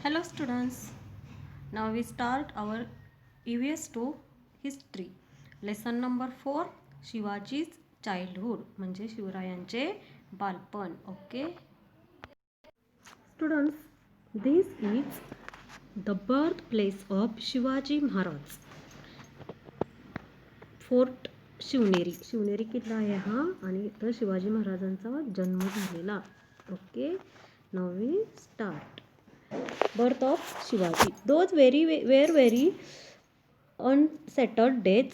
Hello students, now we start our EVS 2 history. Lesson number 4 शिवाजी's childhood म्हणजे शिवरायांचे बालपण. Okay students, this is the birthplace of Shivaji Maharaj. Fort Shivneri किल्ला आहे हा आणि इथं शिवाजी महाराजांचा जन्म झालेला. Okay now we start. Birth of Shivaji. Those were very unsettled days.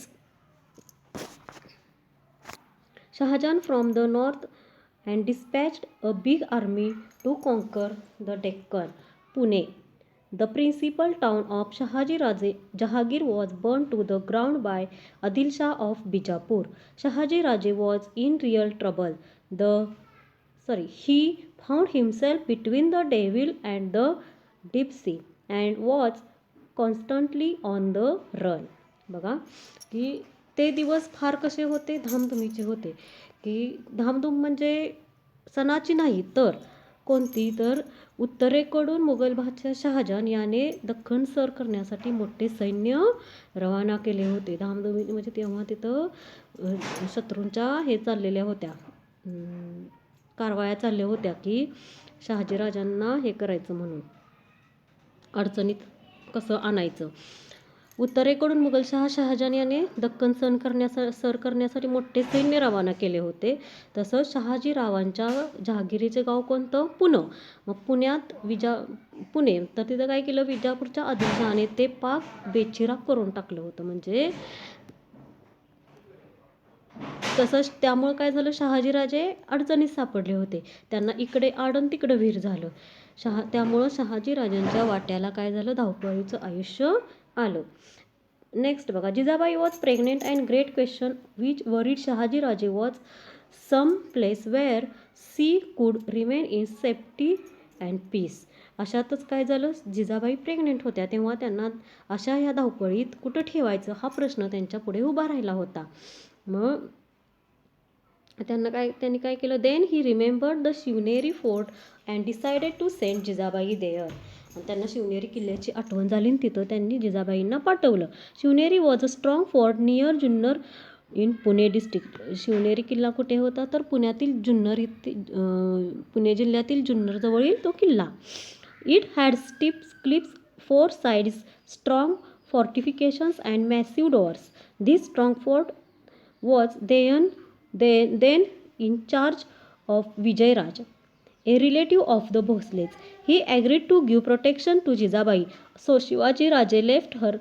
Shahjahan from the north and dispatched a big army to conquer the Deccan. Pune. The principal town of Jahangir was burned to the ground by Adil Shah of Bijapur. Shahaji Raje was in real trouble. He found himself between the devil and the deep sea and was constantly on the run. बघा की ते दिवस फार कसे होते, धामधुमीचे होते. की धामधूम म्हणजे सणाची नाही तर कोणती, तर उत्तरेकडून मुघल बादशाह शहाजहान याने दख्खन सर करण्यासाठी मोठे सैन्य रवाना केले होते. धामधुमी म्हणजे तेव्हा तिथं शत्रूंच्या हे चाललेल्या होत्या, कारवाया चालल्या होत्या की शहाजीराजांना हे करायचं म्हणून, अडचणीत कसं आणायचं. उत्तरेकडून मुघलशाह शहाजहान याने दख्खन सर करण्यासाठी मोठे सैन्य रवाना केले होते. तसंच शहाजीरावांच्या जहागिरीचे गाव कोणतं? पुणं. मग पुणे तर तिथं काय केलं, विजापूरच्या आदिलशहाने ते पाक बेचिराग करून टाकलं होतं. म्हणजे तसंच त्यामुळे काय झालं, शहाजीराजे अडचणीत सापडले होते. त्यांना इकडे आडन तिकडं विहीर झालं. त्यामुळं शहाजीराजांच्या वाट्याला काय झालं, धावपळीचं आयुष्य आलं. नेक्स्ट बघा, Jijabai was pregnant and great question which worried Shahajiraje was some place where she could remain in safety and peace. अशातच काय झालं, जिजाबाई प्रेग्नेंट होत्या तेव्हा त्यांना अशा ह्या धावपळीत कुठं ठेवायचं हा प्रश्न त्यांच्या पुढे उभा राहिला होता. मग त्यांनी काय केलं, then he remembered the Shivneri fort and decided to send Jijabai there. त्यांना शिवनेरी किल्ल्याची आठवण झाली आणि तिथं त्यांनी जिजाबाईंना पाठवलं. Shivneri was a strong fort near Junnar in Pune district. Shivneri किल्ला कुठे होता, तर पुणे जिल्ह्यातील जुन्नर जवळील तो किल्ला. It had steep cliffs, 4 sides, strong fortifications and massive doors. This strong fort was then in charge of Vijayaraj, a relative of the Bhosles. He agreed to give protection to Jijabai, so Shivaji Raje left her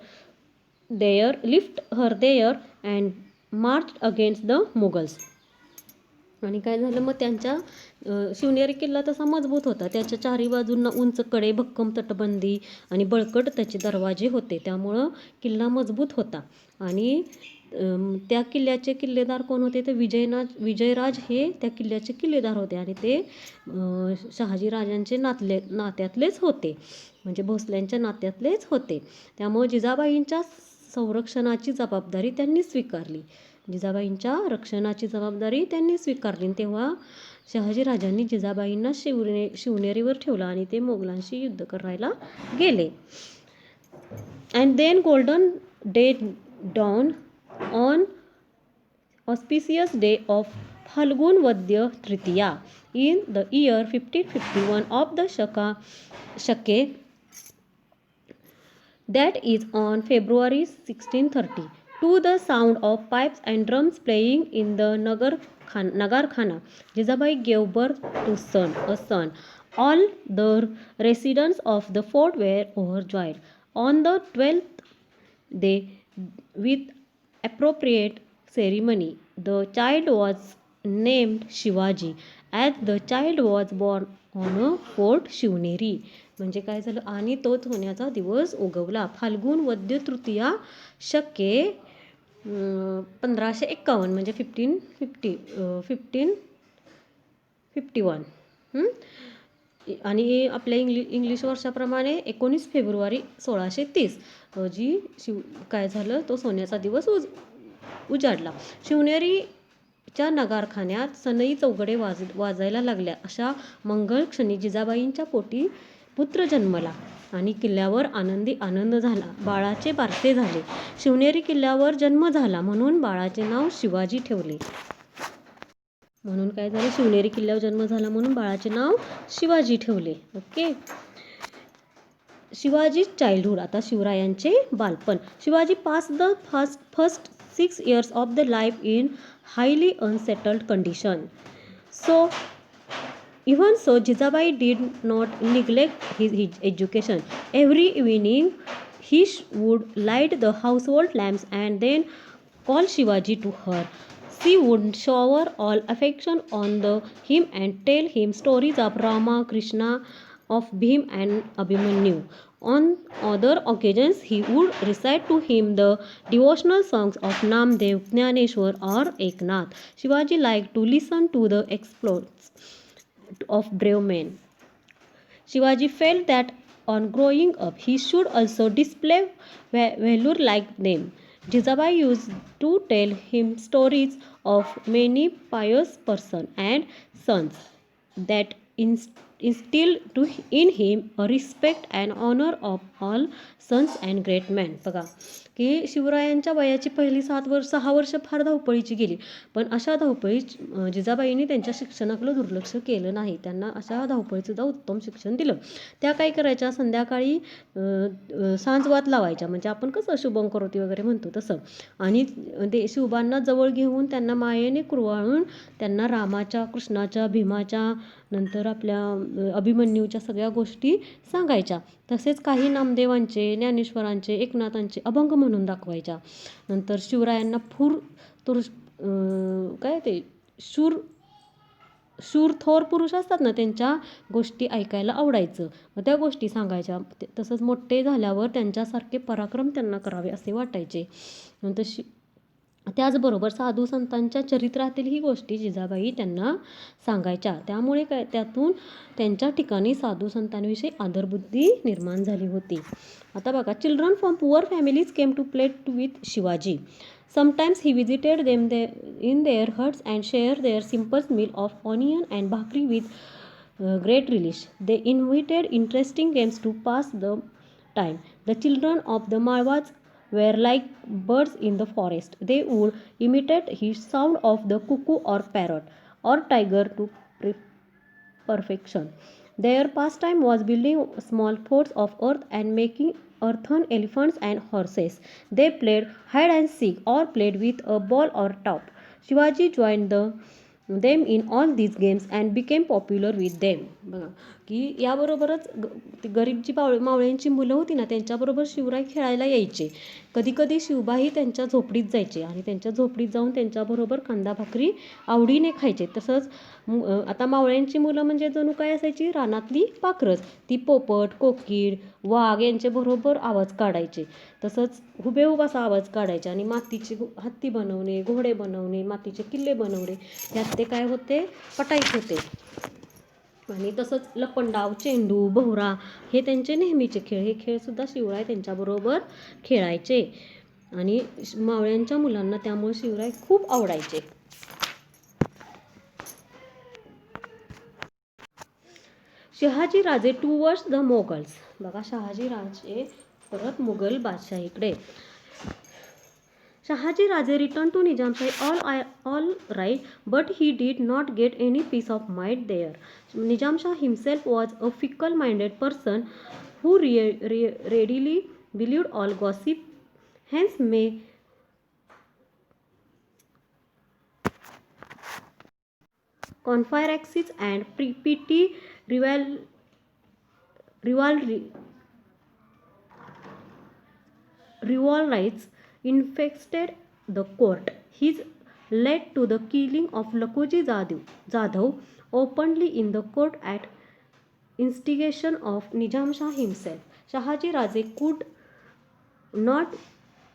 there and marched against the Mughals. आणि काय झालं, मग त्यांच्या शिवनेरी किल्ला तसा मजबूत होता. त्याच्या चारही बाजूंना उंच कडे, भक्कम तटबंदी आणि बळकट त्याचे दरवाजे होते. त्यामुळं किल्ला मजबूत होता. आणि त्या किल्ल्याचे किल्लेदार कोण होते, तर विजयराज हे त्या किल्ल्याचे किल्लेदार होते आणि ते शहाजीराजांचे नात्यातलेच होते, म्हणजे भोसल्यांच्या नात्यातलेच होते. त्यामुळे जिजाबाईंच्या संरक्षणाची जबाबदारी त्यांनी स्वीकारली. जिजाबाईंच्या रक्षणाची जबाबदारी त्यांनी स्वीकारली. तेव्हा शहाजीराजांनी जिजाबाईंना शिवनेरीवर ठेवलं आणि ते मोगलांशी युद्ध करायला गेले. And then golden day dawned on auspicious day of Phalgun Vadya Tritiya in the year 1551 of the Shake, that is on February 1630, to the sound of pipes and drums playing in the Nagarkhana. Jijabai gave birth to a son. All the residents of the fort were overjoyed. On the 12th day, with appropriate ceremony, the child was named Shivaji, as the child was born on a fort Shivneri. म्हणजे काय झालं, आणि तोच होण्याचा दिवस उगवला. फाल्गुन वद्य तृतीया शके 1551 म्हणजे 1551. आणि आपल्या इंग्लिश वर्षाप्रमाणे 19 फेब्रुवारी 1630 जी काय झालं, तो सोन्याचा दिवस उजाडला. शिवनेरीच्या नगारखान्यात सनई चौघडे वाजायला लागल्या. अशा मंगल क्षणी जिजाबाईंच्या पोटी पुत्र जन्मला आणि किल्ल्यावर आनंद झाला. बाळाचे बारसे झाले. शिवनेरी किल्ल्यावर जन्म झाला म्हणून बाळाचे नाव शिवाजी ठेवले. म्हणून काय झालं, शिवनेरी किल्ल्यावर जन्म झाला म्हणून बाळाचे नाव शिवाजी ठेवले. ओके. शिवाजी चाइल्डहुड, आता शिवरायांचे बालपण. Shivaji pass the first 6 years of the life in highly unsettled condition. So even so, Jijabai did not neglect his education. Every evening he would light the household lamps and then call Shivaji to her. She would shower all affection on him and tell him stories of Rama, Krishna, of Bhim and Abhimanyu. On other occasions, he would recite to him the devotional songs of Namdev, Jnaneshwar or Eknath. Shivaji liked to listen to the exploits of brave men. Shivaji felt that on growing up he should also display valor like them. Jijabai used to tell him stories of many pious persons and sons that instilled in him a respect and honor of all sons and great men. बघा की शिवरायांच्या वयाची पहिली 6 वर्ष फार धावपळीची गेली, पण अशा धावपळीत जिजाबाईंनी त्यांच्या शिक्षणाकडे दुर्लक्ष केलं नाही. त्यांना अशा धावपळीत सुद्धा उत्तम शिक्षण दिलं. त्या काय करायच्या, संध्याकाळी सांजवात लावायच्या, म्हणजे आपण कसं शुभंकरोती वगैरे म्हणतो तसं, आणि शिवबांना जवळ घेऊन त्यांना मायेने कुरवाळून त्यांना रामाच्या, कृष्णाच्या, भीमाच्या, नंतर आपल्या अभिमन्यूच्या सगळ्या गोष्टी सांगायच्या. तसेच काही नामदेवांचे, ज्ञानेश्वरांचे, एकनाथांचे अभंग म्हणून दाखवायच्या. नंतर शिवरायांना शूर थोर पुरुष असतात ना, त्यांच्या गोष्टी ऐकायला आवडायचं. मग त्या गोष्टी सांगायच्या. तसंच मोठे झाल्यावर त्यांच्यासारखे पराक्रम त्यांना करावे असे वाटायचे. नंतर त्याचबरोबर साधू संतांच्या चरित्रातीलही गोष्टी जिजाबाई त्यांना सांगायच्या. त्यामुळे त्यातून त्यांच्या ठिकाणी साधू संतांविषयी आदरबुद्धी निर्माण झाली होती. आता बघा, children from poor families came to play with Shivaji. Sometimes he visited them in their huts and shared their simple meal of onion and bhakri with great relish. They invented interesting games to pass the time. The children of the Malwas were like birds in the forest. They would imitate his sound of the cuckoo or parrot or tiger to perfection. Their pastime was building small forts of earth and making earthen elephants and horses. They played hide and seek or played with a ball or top. Shivaji joined them in all these games and became popular with them. बघा की याबरोबरच गरीब जी मावळ्यांची मुलं होती ना, त्यांच्याबरोबर शिवराय खेळायला यायचे. कधीकधी शिवबाही त्यांच्या झोपडीत जायचे आणि त्यांच्या झोपडीत जाऊन त्यांच्याबरोबर कांदा भाकरी आवडीने खायचे. तसंच आता मावळ्यांची मुलं म्हणजे जणू काय असायची, रानातली पाखरच. ती पोपट, कोकीळ, वाघ यांच्याबरोबर आवाज काढायचे. तसंच हुबेहूब असा आवाज काढायचे आणि मातीचे हत्ती बनवणे, घोडे बनवणे, मातीचे किल्ले बनवणे, यात ते काय होते, पटाईत होते. आणि तसंच लपंडाव, चेंडू, भोवरा हे त्यांचे नेहमीचे खेळ. हे खेळसुद्धा शिवराय त्यांच्याबरोबर खेळायचे आणि मावळ्यांच्या मुलांना त्यामुळे शिवराय खूप आवडायचे. शहाजी राजे टुवर्ड्स द मोगल्स. बघा, शहाजी राजे परत Mughal बादशाहीकडे. Shahaji Raje returned to Nizamshahi all right, but he did not get any peace of mind there. Nizam Shah himself was a fickle-minded person who readily believed all gossip. Hence, conspiracies and petty rivalries infested the court. His led to the killing of Lakoji Jadhav openly in the court at instigation of Nizam Shah himself. Shahaji Raje could not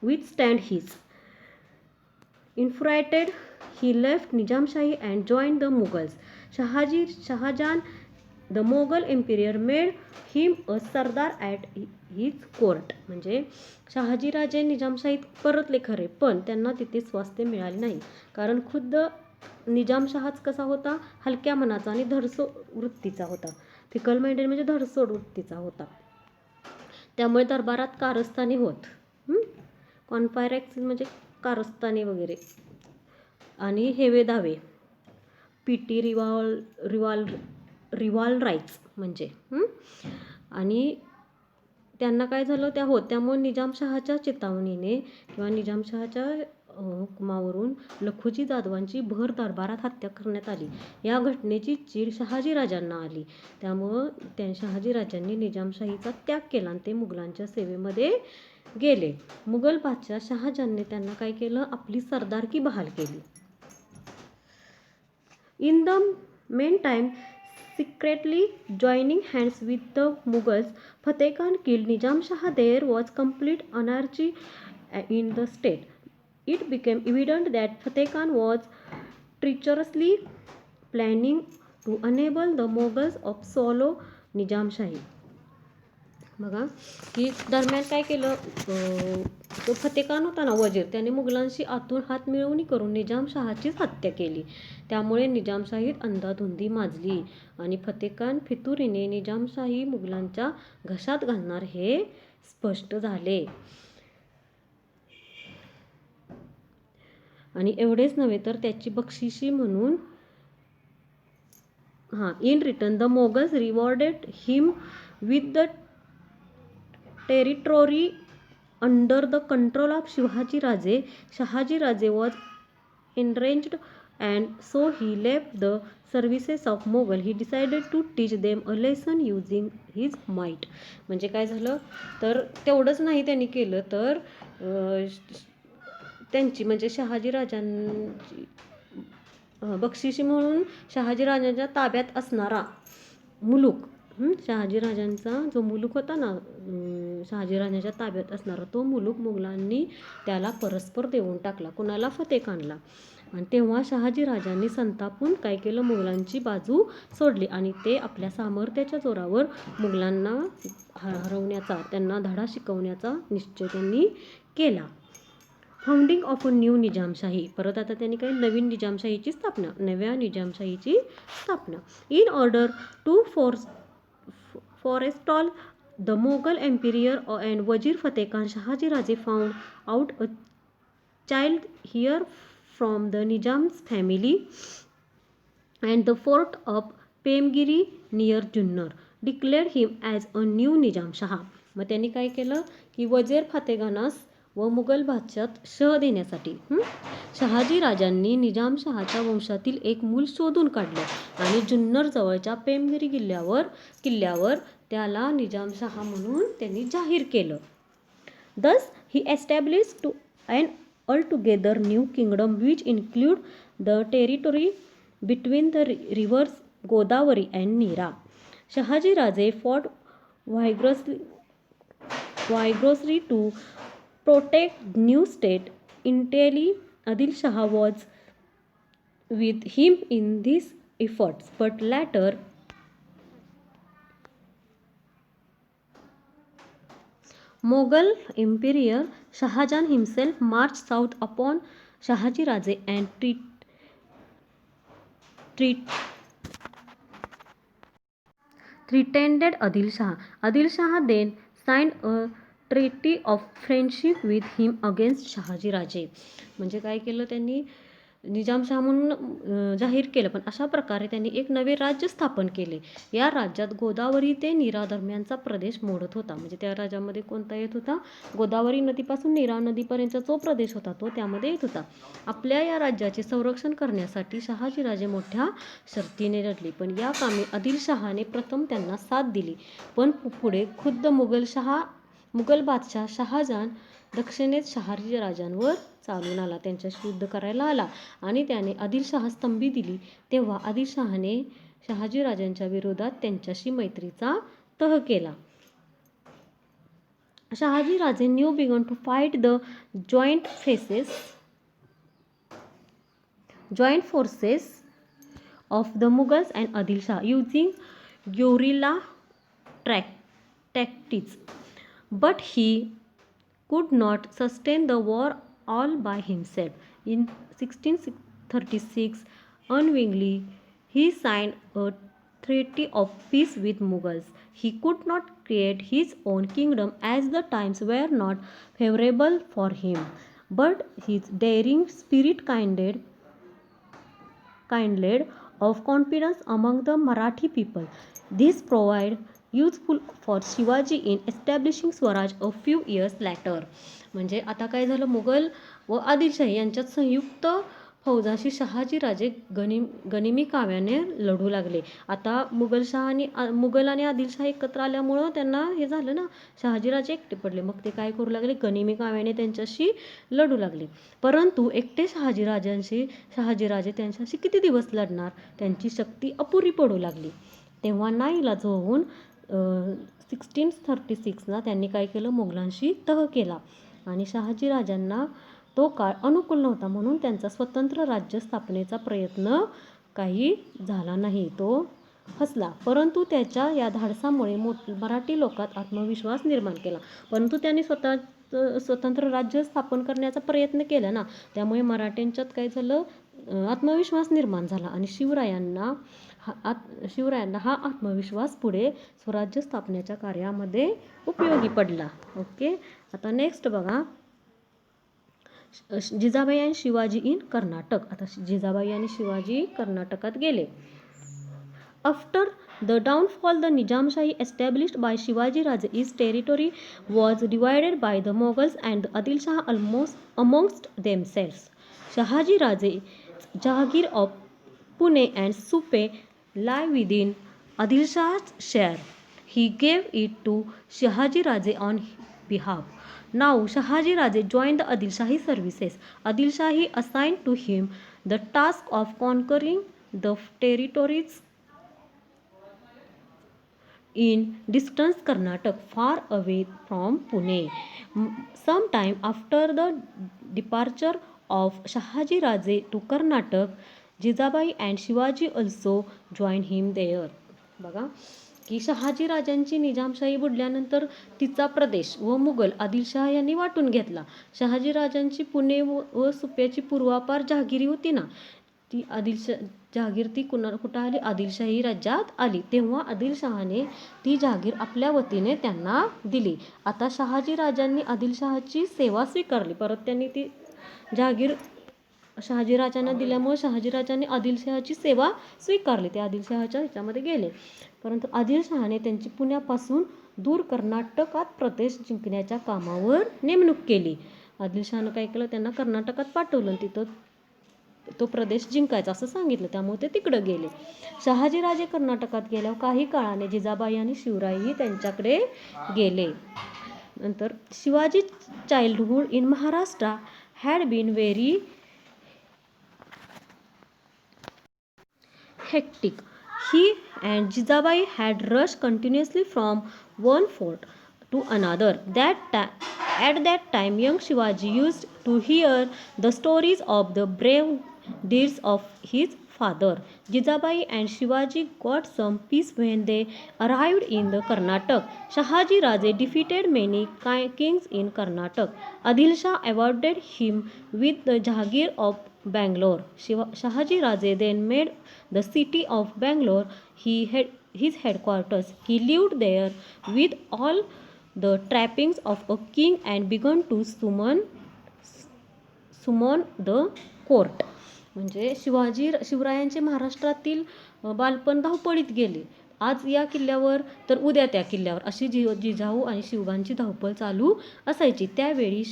withstand his infuriated. He left Nizam Shahi and joined the Mughals. Shahjahan, the Mughal emperor, made him a sardar at his court. म्हणजे शहाजीराजे निजामशाहीत परतले खरे, पण त्यांना तिथे स्वास्थ्य मिळाले नाही. कारण खुद्द निजामशहाच कसा होता, हलक्या मनाचा आणि धडसो वृत्तीचा होता. फिकल माइंडेड म्हणजे धडसोड वृत्तीचा होता. त्यामुळे दरबारात कारस्थानी होत. कॉन्फायरॅक्सिस म्हणजे कारस्थानी वगैरे, आणि हेवे दावे, पीटी रिव्हॉल्वराईज म्हणजे. आणि त्यांना काय झालं, त्यामुळे निजामशहाच्या चेतावणीने किंवा निजामशहाच्या हुकुमावरून लखुजी जाधवांची भर दरबारात हत्या करण्यात आली. या घटनेची चीड शहाजीराजांना आली. त्यामुळं शहाजीराजांनी निजामशाहीचा त्याग केला आणि ते मुघलांच्या सेवेमध्ये गेले. मुघल बादशाह शहाजहानने त्यांना काय केलं, आपली सरदारकी बहाल केली. In the main time, secretly joining hands with the Mughals, Fateh Khan killed Nizam Shah. There was complete anarchy in the state. It became evident that Fateh Khan was treacherously planning to enable the Mughals of swallow Nizam Shahi. बघा की दरम्यान काय केलं, तो फतेह खान होता ना वजीर, त्याने मुघलांशी आतून हात मिळवणी करून निजामशहाचीच हत्या केली. त्यामुळे निजामशाहीत अंधाधुंदी माजली आणि फतेह खान फितुरीने निजामशाही मुघलांच्या घशात घालणार हे स्पष्ट झाले. आणि एवढेच नव्हे तर त्याची बक्षिशी म्हणून in return the moguls rewarded him with the territory under the control of Shivaji Raje. Shahaji Raje was enraged and so he left the services of Mughal. He decided to teach them a lesson using his might. म्हणजे काय झालं तर तेवढंच नाही त्यांनी केलं तर त्यांची म्हणजे शहाजी राजांची बक्षिशी म्हणून शहाजी राजांच्या ताब्यात असणारा मुलूक, शहाजीराजांचा जो मुलूक होता ना, शहाजीराजांच्या ताब्यात असणारा तो मुलूक मुघलांनी त्याला परस्पर देऊन टाकला. कुणाला? फतेह खानला. आणि तेव्हा शहाजीराजांनी संतापून काय केलं, मुघलांची बाजू सोडली आणि ते आपल्या सामर्थ्याच्या जोरावर मुघलांना हरवण्याचा, त्यांना धडा शिकवण्याचा निश्चय त्यांनी केला. Founding of a new Nizamshahi. परत आता त्यांनी काही नवीन निजामशाहीची स्थापना, नव्या निजामशाहीची स्थापना. In order to forestall the Mughal emperor and Wazir Fateh Khan, Shahaji Raje found out a child heir from the Nizam's family and the fort of Pemgiri near Junnar, declared him as a new Nizam Shah. मग त्यांनी काय केलं की वजीर फतेह खानास व मुघल बादशाहात शह देण्यासाठी शहाजी राजांनी निजामशहाच्या वंशातील एक मूल शोधून काढलं आणि जुन्नर जवळच्या पेमगिरी किल्ल्यावर त्याला निजामशहा म्हणून त्यांनी जाहीर केलं. Thus he established an altogether new kingdom which included the territory between the rivers Godavari and Nira. Shahaji Raje fought vigorously to protect new state. Initially, Adil Shah was with him in these efforts, but later Mughal Emperor Shahjahan himself marched south upon Shahaji Raje and threatened Adil Shah. Adil Shah then signed a treaty of friendship with him against Shahaji Raje. म्हणजे काय केलं त्यांनी, निजामशाह म्हणून जाहीर केलं, पण अशा प्रकारे त्यांनी एक नवे राज्य स्थापन केले. या राज्यात गोदावरी ते नीरा दरम्यानचा प्रदेश मोडत होता. म्हणजे त्या राज्यामध्ये कोणता येत होता, गोदावरी नदीपासून नीरा नदीपर्यंतचा जो प्रदेश होता तो त्यामध्ये येत होता. आपल्या या राज्याचे संरक्षण करण्यासाठी शहाजीराजे मोठ्या शर्तीने लढले, पण या कामी आदिलशहाने प्रथम त्यांना साथ दिली. पण पुढे खुद्द मुघल बादशाह शहाजहान दक्षिणेत शहाजीराजांवर चालून आला, त्यांच्याशी युद्ध करायला आला आणि त्याने आदिलशहा स्तंभी दिली. तेव्हा आदिलशहाने शहाजीराजांच्या विरोधात त्यांच्याशी मैत्रीचा तह केला. Shahaji Raje now began to fight the joint forces of the Mughals and Adil Shah using guerrilla tactics, but he could not sustain the war all by himself. In 1636, unwillingly, he signed a treaty of peace with Mughals. He could not create his own kingdom as the times were not favorable for him, but his daring spirit kindled of confidence among the Marathi people. This proved useful for Shivaji in establishing Swaraj a few years later. म्हणजे आता काय झालं, मुघल व आदिलशाही यांच्यात संयुक्त फौजाशी शहाजीराजे गनिमी काव्याने लढू लागले. आता मुघल आणि आदिलशाही एकत्र आल्यामुळं त्यांना हे झालं ना, शहाजीराजे एकटे पडले. मग ते काय करू लागले, गनिमी काव्याने त्यांच्याशी लढू लागले. परंतु एकटे शहाजीराजे त्यांच्याशी किती दिवस लढणार, त्यांची शक्ती अपुरी पडू लागली. तेव्हा नाईलाज होऊन 1636ला त्यांनी काय केलं, मोगलांशी तह केला. आणि शहाजीराजांना तो काळ अनुकूल नव्हता, म्हणून त्यांचा स्वतंत्र राज्य स्थापनेचा प्रयत्न काही झाला नाही, तो फसला. परंतु त्याच्या या धाडसामुळे मराठी लोकात आत्मविश्वास निर्माण केला. परंतु त्यांनी स्वतंत्र राज्य स्थापन करण्याचा प्रयत्न केला ना, त्यामुळे मराठ्यांच्यात काय झालं, आत्मविश्वास निर्माण झाला. आणि शिवरायांना हा आत्मविश्वास पुढे स्वराज्य स्थापनेच्या कार्यामध्ये उपयोगी पडला. ओके, आता नेक्स्ट बघा, जिजाबाई आणि शिवाजी इन कर्नाटक. आता जिजाबाई आणि शिवाजी कर्नाटकात गेले. After the downfall, the Nizamshahi established by Shivaji Raje, its territory was divided by the Mughals and Adil Shah almost amongst themselves. Shahaji Raje's Jahagir of Pune and Supe lie within Adil Shah's share. He gave it to Shahaji Raje on behalf. Now Shahaji Raje joined the Adil Shahi services. Adil Shahi assigned to him the task of conquering the territories in distant Karnataka, far away from Pune. Sometime after the departure of Shahaji Raje to Karnataka, Jijabai and Shivaji also joined him there. बघा की शहाजी राजांची निजामशाही बुडल्यानंतर तिचा प्रदेश व मुघल आदिलशाह यांनी वाटून घेतला. शहाजी राजांची पुणे व सुप्याची पूर्वापार जहागिरी होती ना, ती जहागीर ती कुठं आली, आदिलशाही राज्यात आली. तेव्हा आदिलशहाने ती जहागीर आपल्या वतीने त्यांना दिली. आता शहाजी राजांनी आदिलशहाची सेवा स्वीकारली. परत त्यांनी ती जहागीर शहाजीराजांना दिल्यामुळे शहाजीराजांनी आदिलशहाची सेवा स्वीकारली. ते आदिलशहाच्या ह्याच्यामध्ये गेले. परंतु आदिलशहाने त्यांची पुण्यापासून दूर कर्नाटकात प्रदेश जिंकण्याच्या कामावर नेमणूक केली. आदिलशहानं काय केलं, त्यांना कर्नाटकात पाठवलं, तिथं तो प्रदेश जिंकायचा असं सांगितलं. त्यामुळे ते तिकडं गेले. शहाजीराजे कर्नाटकात गेल्यावर काही काळाने जिजाबाई आणि शिवरायही त्यांच्याकडे गेले. नंतर Shivaji childhood in Maharashtra had been very hectic. He and Jijabai had rushed continuously from one fort to another. At that time, young Shivaji used to hear the stories of the brave deeds of his father. Jijabai and Shivaji got some peace when they arrived in the Karnataka. Shahaji Raje defeated many kings in Karnataka. Adil Shah awarded him with the Jahagir of Bangalore. Shahaji Raje then made the city of Bangalore his headquarters. He lived there with all the trappings of a king and began to summon the court. म्हणजे शिवरायांचे महाराष्ट्रातील बालपण धावपळीत गेले. आज या किल्ल्यावर तर उद्या त्या किल्ल्यावर, अशी जिजाऊ आणि शिवबांची धावपळ चालू असायची. त्यावेळी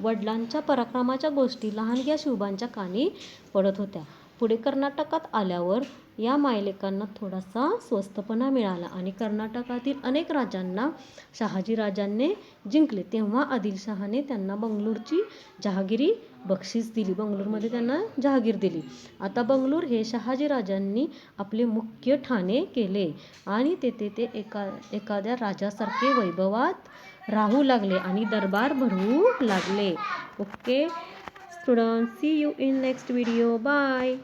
वडिलांच्या पराक्रमाच्या गोष्टी लहानग्या शिवबांच्या कानी पडत होत्या. पुढे कर्नाटकात आल्यावर या मायलेकांना थोडासा स्वस्तपणा मिळाला आणि कर्नाटकातील अनेक राजांना शहाजीराजांनी जिंकले. तेव्हा आदिलशहाने त्यांना बंगळूरची जहागिरी बक्षीस दिली. बंगळूरमध्ये त्यांना जहागीर दिली. आता बंगळूर हे शहाजीराजांनी आपले मुख्य ठाणे केले आणि तेथे ते एखाद्या राजासारखे वैभवात राहू लागले आणि दरबार भरवू लागले. Okay students, see you in next video. Bye.